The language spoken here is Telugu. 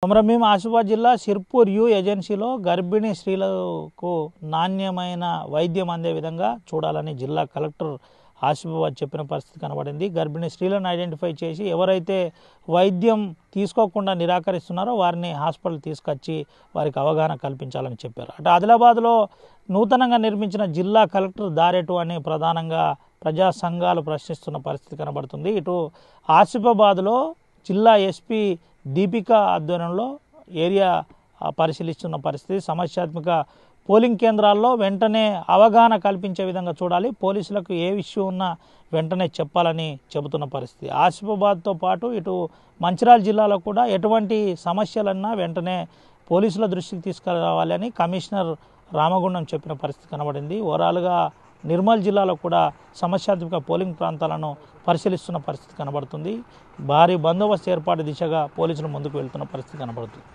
కొమరంభీం ఆసిఫాబాద్ జిల్లా సిర్పూర్ యు ఏజెన్సీలో గర్భిణీ స్త్రీలకు నాణ్యమైన వైద్యం అందే విధంగా చూడాలని జిల్లా కలెక్టర్ ఆసిఫాబాద్ చెప్పిన పరిస్థితి కనబడింది. గర్భిణీ స్త్రీలను ఐడెంటిఫై చేసి ఎవరైతే వైద్యం తీసుకోకుండా నిరాకరిస్తున్నారో వారిని హాస్పిటల్ తీసుకొచ్చి వారికి అవగాహన కల్పించాలని చెప్పారు. అటు ఆదిలాబాద్లో నూతనంగా నిర్మించిన జిల్లా కలెక్టర్ దారేటు అని ప్రధానంగా ప్రజా సంఘాలు ప్రశ్నిస్తున్న పరిస్థితి కనబడుతుంది. ఇటు ఆసిఫాబాద్లో జిల్లా ఎస్పీ దీపిక ఆధ్వర్యంలో ఏరియా పరిశీలిస్తున్న పరిస్థితి. సమస్యాత్మక పోలింగ్ కేంద్రాల్లో వెంటనే అవగాహన కల్పించే విధంగా చూడాలి. పోలీసులకు ఏ విషయం ఉన్నా వెంటనే చెప్పాలని చెబుతున్న పరిస్థితి. ఆసిఫాబాద్తో పాటు ఇటు మంచిర్యాల జిల్లాలో కూడా ఎటువంటి సమస్యలన్నా వెంటనే పోలీసుల దృష్టికి తీసుకురావాలని కమిషనర్ రామగుండం చెప్పిన పరిస్థితి కనబడింది. ఓవరాల్గా నిర్మల్ జిల్లాలో కూడా సమస్యాత్మక పోలింగ్ ప్రాంతాలను పరిశీలిస్తున్న పరిస్థితి కనబడుతుంది. భారీ బందోబస్తు ఏర్పాటు దిశగా పోలీసులు ముందుకు వెళ్తున్న పరిస్థితి కనబడుతుంది.